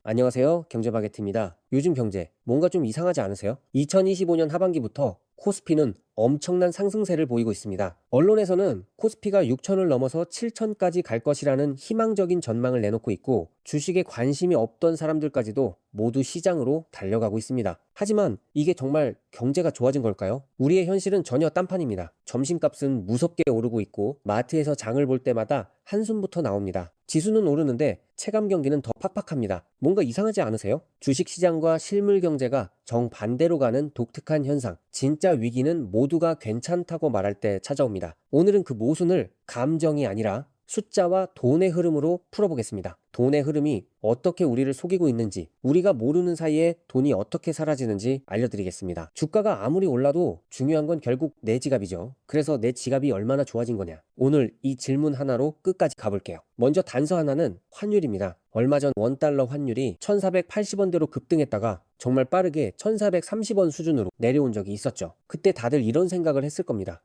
안녕하세요. 경제바게트입니다. 요즘 경제 뭔가 좀 이상하지 않으세요? 2025년 하반기부터 코스피는 엄청난 상승세를 보이고 있습니다. 언론에서는 코스피가 6천을 넘어서 7천까지 갈 것이라는 희망적인 전망을 내놓고 있고 주식에 관심이 없던 사람들까지도 모두 시장으로 달려가고 있습니다. 하지만 이게 정말 경제가 좋아진 걸까요? 우리의 현실은 전혀 딴판입니다. 점심값은 무섭게 오르고 있고 마트에서 장을 볼 때마다 한숨부터 나옵니다. 지수는 오르는데 체감 경기는 더 팍팍합니다. 뭔가 이상하지 않으세요? 주식시장과 실물 경제가 정반대로 가는 독특한 현상. 진짜 위기는 모두가 괜찮다고 말할 때 찾아옵니다. 오늘은 그 모순을 감정이 아니라 숫자와 돈의 흐름으로 풀어보겠습니다. 돈의 흐름이 어떻게 우리를 속이고 있는지, 우리가 모르는 사이에 돈이 어떻게 사라지는지 알려드리겠습니다. 주가가 아무리 올라도 중요한 건 결국 내 지갑이죠. 그래서 내 지갑이 얼마나 좋아진 거냐? 오늘 이 질문 하나로 끝까지 가볼게요. 먼저 단서 하나는 환율입니다. 얼마 전 원달러 환율이 1480원대로 급등했다가 정말 빠르게 1430원 수준으로 내려온 적이 있었죠. 그때 다들 이런 생각을 했을 겁니다.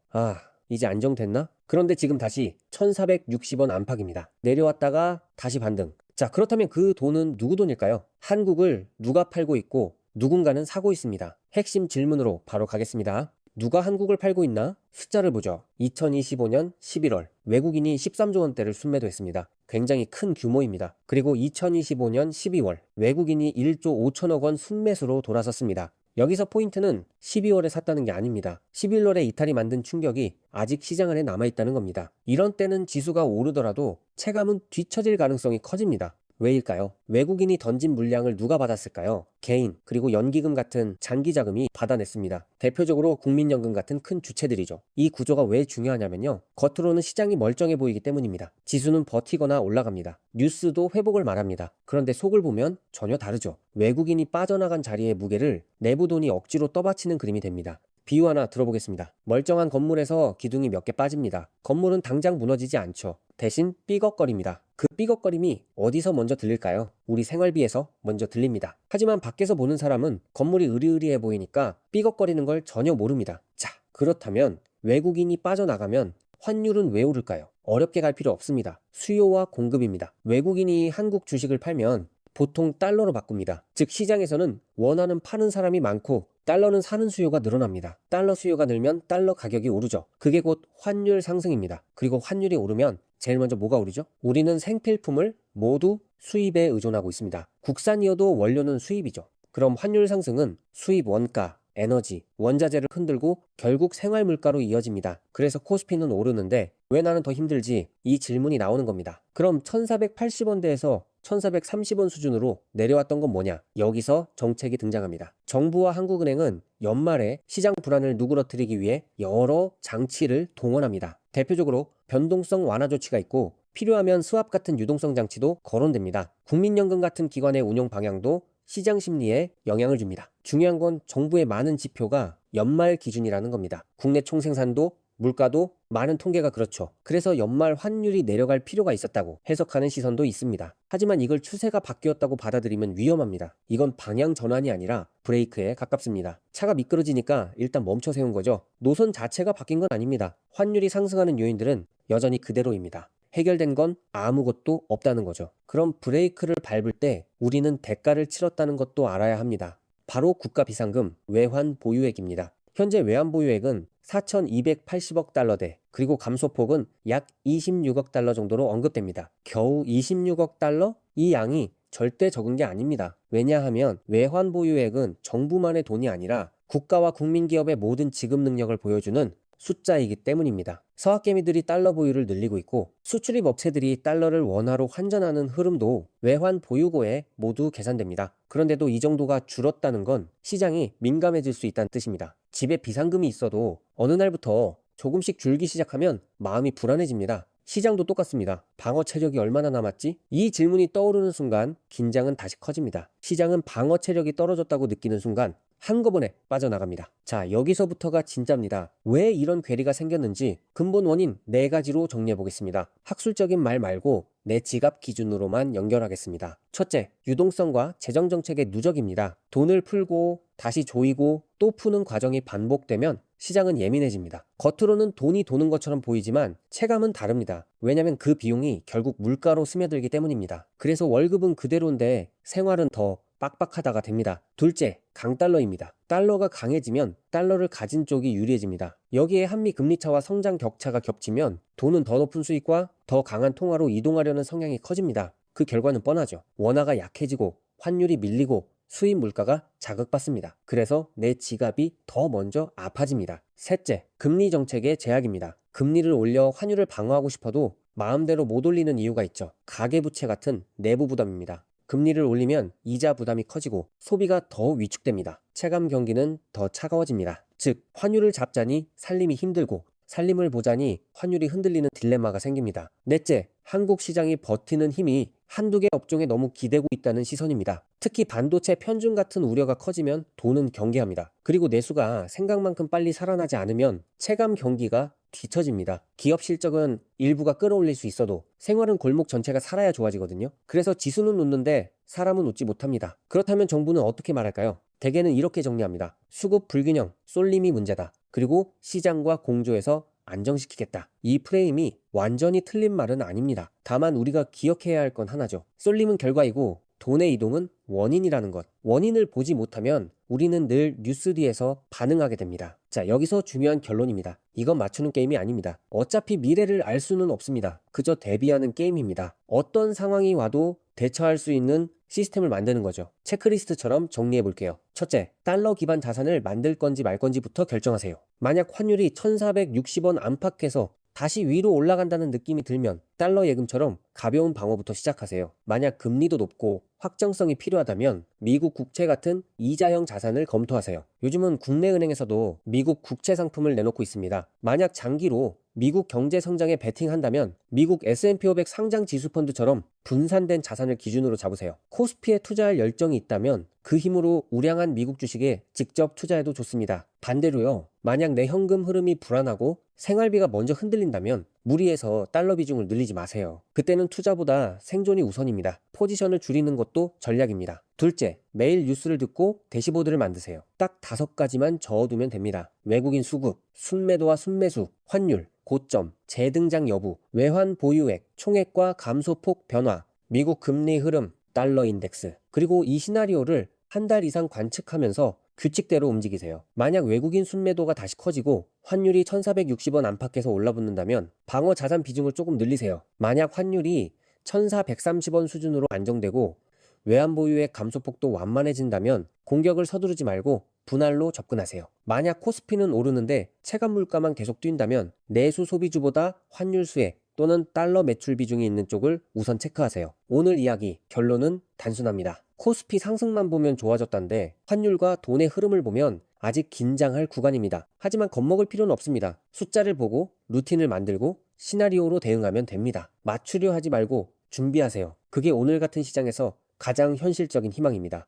이제 안정됐나? 그런데 지금 다시 1460원 안팎입니다. 내려왔다가 다시 반등. 자, 그렇다면 그 돈은 누구 돈일까요? 한국을 누가 팔고 있고 누군가는 사고 있습니다. 핵심 질문으로 바로 가겠습니다. 누가 한국을 팔고 있나? 숫자를 보죠. 2025년 11월 외국인이 13조 원대를 순매도했습니다. 굉장히 큰 규모입니다. 그리고 2025년 12월 외국인이 1조 5천억 원 순매수로 돌아섰습니다. 여기서 포인트는 12월에 샀다는 게 아닙니다. 11월에 이탈이 만든 충격이 아직 시장 안에 남아있다는 겁니다. 이런 때는 지수가 오르더라도 체감은 뒤처질 가능성이 커집니다. 왜일까요? 외국인이 던진 물량을 누가 받았을까요? 개인, 그리고 연기금 같은 장기 자금이 받아냈습니다. 대표적으로 국민연금 같은 큰 주체들이죠. 이 구조가 왜 중요하냐면요. 겉으로는 시장이 멀쩡해 보이기 때문입니다. 지수는 버티거나 올라갑니다. 뉴스도 회복을 말합니다. 그런데 속을 보면 전혀 다르죠. 외국인이 빠져나간 자리의 무게를 내부 돈이 억지로 떠받치는 그림이 됩니다. 비유 하나 들어보겠습니다. 멀쩡한 건물에서 기둥이 몇 개 빠집니다. 건물은 당장 무너지지 않죠. 대신 삐걱거립니다. 그 삐걱거림이 어디서 먼저 들릴까요? 우리 생활비에서 먼저 들립니다. 하지만 밖에서 보는 사람은 건물이 으리으리해 보이니까 삐걱거리는 걸 전혀 모릅니다. 자, 그렇다면 외국인이 빠져나가면 환율은 왜 오를까요? 어렵게 갈 필요 없습니다. 수요와 공급입니다. 외국인이 한국 주식을 팔면 보통 달러로 바꿉니다. 즉 시장에서는 원하는 파는 사람이 많고 달러는 사는 수요가 늘어납니다. 달러 수요가 늘면 달러 가격이 오르죠. 그게 곧 환율 상승입니다. 그리고 환율이 오르면 제일 먼저 뭐가 오르죠? 우리는 생필품을 모두 수입에 의존하고 있습니다. 국산이어도 원료는 수입이죠. 그럼 환율 상승은 수입 원가, 에너지, 원자재를 흔들고 결국 생활 물가로 이어집니다. 그래서 코스피는 오르는데 왜 나는 더 힘들지? 이 질문이 나오는 겁니다. 그럼 1480원대에서 1430원 수준으로 내려왔던 건 뭐냐? 여기서 정책이 등장합니다. 정부와 한국은행은 연말에 시장 불안을 누그러뜨리기 위해 여러 장치를 동원합니다. 대표적으로 변동성 완화 조치가 있고 필요하면 스왑 같은 유동성 장치도 거론됩니다. 국민연금 같은 기관의 운용 방향도 시장 심리에 영향을 줍니다. 중요한 건 정부의 많은 지표가 연말 기준이라는 겁니다. 국내 총생산도 물가도 많은 통계가 그렇죠. 그래서 연말 환율이 내려갈 필요가 있었다고 해석하는 시선도 있습니다. 하지만 이걸 추세가 바뀌었다고 받아들이면 위험합니다. 이건 방향 전환이 아니라 브레이크에 가깝습니다. 차가 미끄러지니까 일단 멈춰 세운 거죠. 노선 자체가 바뀐 건 아닙니다. 환율이 상승하는 요인들은 여전히 그대로입니다. 해결된 건 아무것도 없다는 거죠. 그럼 브레이크를 밟을 때 우리는 대가를 치렀다는 것도 알아야 합니다. 바로 국가 비상금 외환 보유액입니다. 현재 외환 보유액은 4,280억 달러대, 그리고 감소폭은 약 26억 달러 정도로 언급됩니다. 겨우 26억 달러? 이 양이 절대 적은 게 아닙니다. 왜냐하면 외환 보유액은 정부만의 돈이 아니라 국가와 국민기업의 모든 지급 능력을 보여주는 숫자이기 때문입니다. 서학개미들이 달러 보유를 늘리고 있고 수출입 업체들이 달러를 원화로 환전하는 흐름도 외환 보유고에 모두 계산됩니다. 그런데도 이 정도가 줄었다는 건 시장이 민감해질 수 있다는 뜻입니다. 집에 비상금이 있어도 어느 날부터 조금씩 줄기 시작하면 마음이 불안해집니다. 시장도 똑같습니다. 방어 체력이 얼마나 남았지? 이 질문이 떠오르는 순간 긴장은 다시 커집니다. 시장은 방어 체력이 떨어졌다고 느끼는 순간 한꺼번에 빠져나갑니다. 자, 여기서부터가 진짜입니다. 왜 이런 괴리가 생겼는지 근본 원인 4가지로 정리해 보겠습니다. 학술적인 말 말고 내 지갑 기준으로만 연결하겠습니다. 첫째, 유동성과 재정정책의 누적입니다. 돈을 풀고 다시 조이고 또 푸는 과정이 반복되면 시장은 예민해집니다. 겉으로는 돈이 도는 것처럼 보이지만 체감은 다릅니다. 왜냐하면 그 비용이 결국 물가로 스며들기 때문입니다. 그래서 월급은 그대로인데 생활은 더 빡빡하다가 됩니다. 둘째, 강달러입니다. 달러가 강해지면 달러를 가진 쪽이 유리해집니다. 여기에 한미 금리차와 성장 격차가 겹치면 돈은 더 높은 수익과 더 강한 통화로 이동하려는 성향이 커집니다. 그 결과는 뻔하죠. 원화가 약해지고 환율이 밀리고 수입 물가가 자극받습니다. 그래서 내 지갑이 더 먼저 아파집니다. 셋째, 금리 정책의 제약입니다. 금리를 올려 환율을 방어하고 싶어도 마음대로 못 올리는 이유가 있죠. 가계부채 같은 내부 부담입니다. 금리를 올리면 이자 부담이 커지고 소비가 더 위축됩니다. 체감 경기는 더 차가워집니다. 즉, 환율을 잡자니 살림이 힘들고 살림을 보자니 환율이 흔들리는 딜레마가 생깁니다. 넷째, 한국 시장이 버티는 힘이 한두 개 업종에 너무 기대고 있다는 시선입니다. 특히 반도체 편중 같은 우려가 커지면 돈은 경계합니다. 그리고 내수가 생각만큼 빨리 살아나지 않으면 체감 경기가 뒤처집니다. 기업 실적은 일부가 끌어올릴 수 있어도 생활은 골목 전체가 살아야 좋아지거든요. 그래서 지수는 웃는데 사람은 웃지 못합니다. 그렇다면 정부는 어떻게 말할까요? 대개는 이렇게 정리합니다. 수급 불균형, 쏠림이 문제다. 그리고 시장과 공조해서 안정시키겠다. 이 프레임이 완전히 틀린 말은 아닙니다. 다만 우리가 기억해야 할 건 하나죠. 쏠림은 결과이고 돈의 이동은 원인이라는 것. 원인을 보지 못하면 우리는 늘 뉴스 뒤에서 반응하게 됩니다. 자, 여기서 중요한 결론입니다. 이건 맞추는 게임이 아닙니다. 어차피 미래를 알 수는 없습니다. 그저 대비하는 게임입니다. 어떤 상황이 와도 대처할 수 있는 시스템을 만드는 거죠. 체크리스트처럼 정리해 볼게요. 첫째, 달러 기반 자산을 만들 건지 말 건지부터 결정하세요. 만약 환율이 1460원 안팎에서 다시 위로 올라간다는 느낌이 들면 달러 예금처럼 가벼운 방어부터 시작하세요. 만약 금리도 높고 확정성이 필요하다면 미국 국채 같은 이자형 자산을 검토하세요. 요즘은 국내 은행에서도 미국 국채 상품을 내놓고 있습니다. 만약 장기로 미국 경제 성장에 베팅한다면 미국 S&P 500 상장 지수 펀드처럼 분산된 자산을 기준으로 잡으세요. 코스피에 투자할 열정이 있다면 그 힘으로 우량한 미국 주식에 직접 투자해도 좋습니다. 반대로요, 만약 내 현금 흐름이 불안하고 생활비가 먼저 흔들린다면 무리해서 달러 비중을 늘리지 마세요. 그때는 투자보다 생존이 우선입니다. 포지션을 줄이는 것도 전략입니다. 둘째, 매일 뉴스를 듣고 대시보드를 만드세요. 딱 5가지만 적어두면 됩니다. 외국인 수급, 순매도와 순매수, 환율, 고점, 재등장 여부, 외환 보유액, 총액과 감소폭 변화, 미국 금리 흐름, 달러 인덱스. 그리고 이 시나리오를 한 달 이상 관측하면서 규칙대로 움직이세요. 만약 외국인 순매도가 다시 커지고 환율이 1460원 안팎에서 올라붙는다면 방어 자산 비중을 조금 늘리세요. 만약 환율이 1430원 수준으로 안정되고 외환 보유액 감소폭도 완만해진다면 공격을 서두르지 말고 분할로 접근하세요. 만약 코스피는 오르는데 체감 물가만 계속 뛴다면 내수 소비주보다 환율 수혜 또는 달러 매출 비중이 있는 쪽을 우선 체크하세요. 오늘 이야기 결론은 단순합니다. 코스피 상승만 보면 좋아졌다는데 환율과 돈의 흐름을 보면 아직 긴장할 구간입니다. 하지만 겁먹을 필요는 없습니다. 숫자를 보고 루틴을 만들고 시나리오로 대응하면 됩니다. 맞추려 하지 말고 준비하세요. 그게 오늘 같은 시장에서 가장 현실적인 희망입니다.